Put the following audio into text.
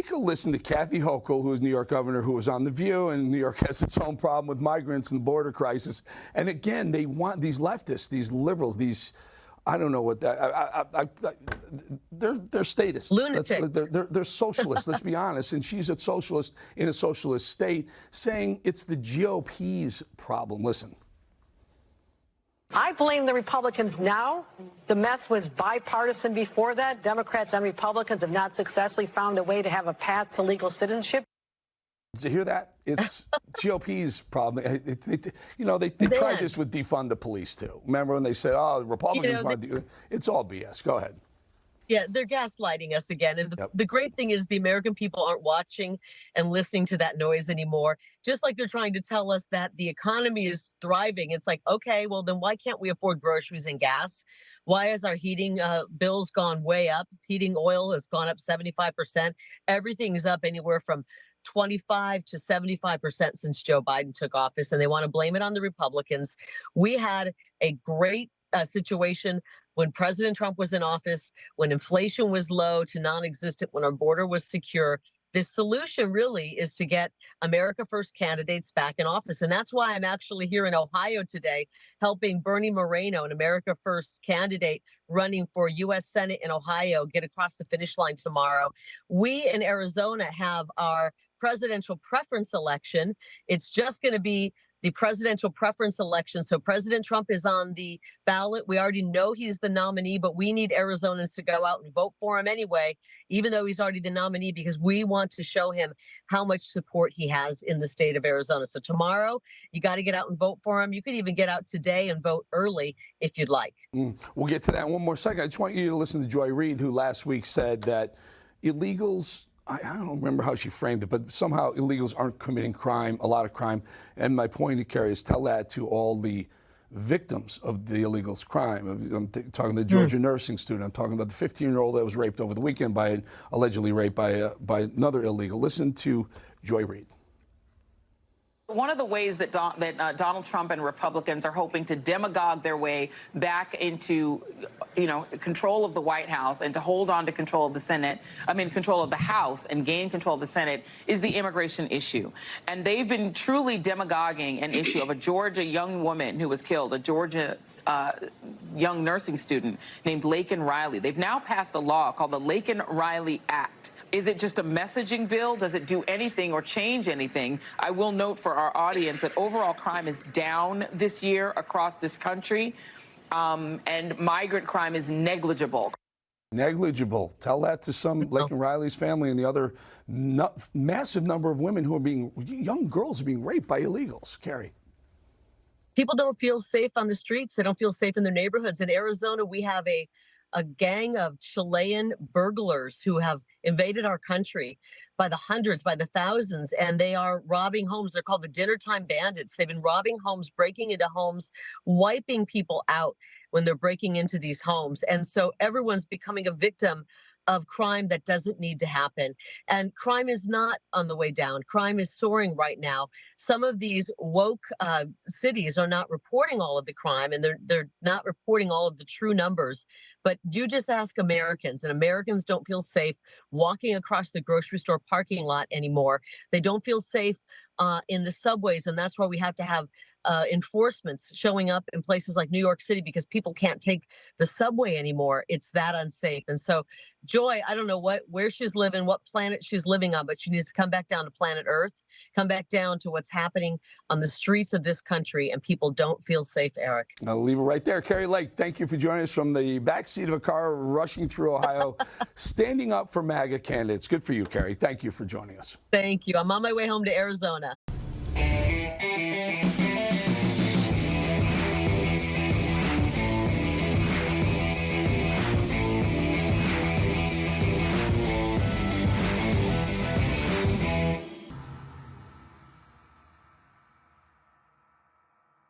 take a listen to Kathy Hochul, who is New York governor, who was on The View, and New York has its own problem with migrants and the border crisis. And again, they want these leftists, these liberals, these, I don't know what that, they're statists. Lunatics. They're socialists, let's be honest. And she's a socialist in a socialist state saying it's the GOP's problem. Listen. I blame the Republicans now. The mess was bipartisan before that. Democrats and Republicans have not successfully found a way to have a path to legal citizenship. Did you hear that? It's GOP's problem. They tried this with defund the police, too. Remember when they said, oh, the Republicans want to do it? It's all BS. Go ahead. Yeah, they're gaslighting us again. And the great thing is the American people aren't watching and listening to that noise anymore. Just like they're trying to tell us that the economy is thriving. It's like, okay, well, then why can't we afford groceries and gas? Why has our heating bills gone way up? Heating oil has gone up 75%. Everything's up anywhere from 25 to 75% since Joe Biden took office, and they want to blame it on the Republicans. We had a great situation when President Trump was in office, when inflation was low to non-existent, when our border was secure. The solution really is to get America First candidates back in office. And that's why I'm actually here in Ohio today, helping Bernie Moreno, an America First candidate running for U.S. Senate in Ohio, get across the finish line tomorrow. We in Arizona have our presidential preference election. It's just going to be the presidential preference election. So President Trump is on the ballot. We already know he's the nominee, but we need Arizonans to go out and vote for him anyway, even though he's already the nominee, because we want to show him how much support he has in the state of Arizona. So tomorrow, you got to get out and vote for him. You could even get out today and vote early if you'd like. We'll get to that in one more second. I just want you to listen to Joy Reid, who last week said that illegals, I don't remember how she framed it, but somehow illegals aren't committing crime, a lot of crime. And my point, Kari, is tell that to all the victims of the illegals' crime. I'm talking to the Georgia nursing student. I'm talking about the 15-year-old that was raped over the weekend allegedly raped by another illegal. Listen to Joy Reid. One of the ways that Donald Trump and Republicans are hoping to demagogue their way back into, control of the White House and to hold on to control of the Senate, control of the House and gain control of the Senate is the immigration issue. And they've been truly demagoguing an issue of a Georgia young woman who was killed, a Georgia young nursing student named Laken Riley. They've now passed a law called the Laken Riley Act. Is it just a messaging bill? Does it do anything or change anything? I will note for our audience that overall crime is down this year across this country, and migrant crime is negligible. Negligible. Tell that to some Laken Riley's family and the other massive number of women who are young girls are being raped by illegals. Kari. People don't feel safe on the streets. They don't feel safe in their neighborhoods. In Arizona, we have a gang of Chilean burglars who have invaded our country by the hundreds, by the thousands, and they are robbing homes. They're called the dinner time bandits. They've been robbing homes, breaking into homes, wiping people out when they're breaking into these homes. And so everyone's becoming a victim of crime that doesn't need to happen. And crime is not on the way down. Crime is soaring right now. Some of these woke cities are not reporting all of the crime, and they're not reporting all of the true numbers. But you just ask Americans, and Americans don't feel safe walking across the grocery store parking lot anymore. They don't feel safe in the subways, and that's why we have to have enforcements showing up in places like New York City, because people can't take the subway anymore. It's that unsafe. And so Joy, I don't know where she's living, what planet she's living on, but she needs to come back down to planet Earth, come back down to what's happening on the streets of this country, and people don't feel safe, Eric. I'll leave it right there. Kari Lake, thank you for joining us from the backseat of a car rushing through Ohio, standing up for MAGA candidates. Good for you, Kari. Thank you for joining us. Thank you. I'm on my way home to Arizona.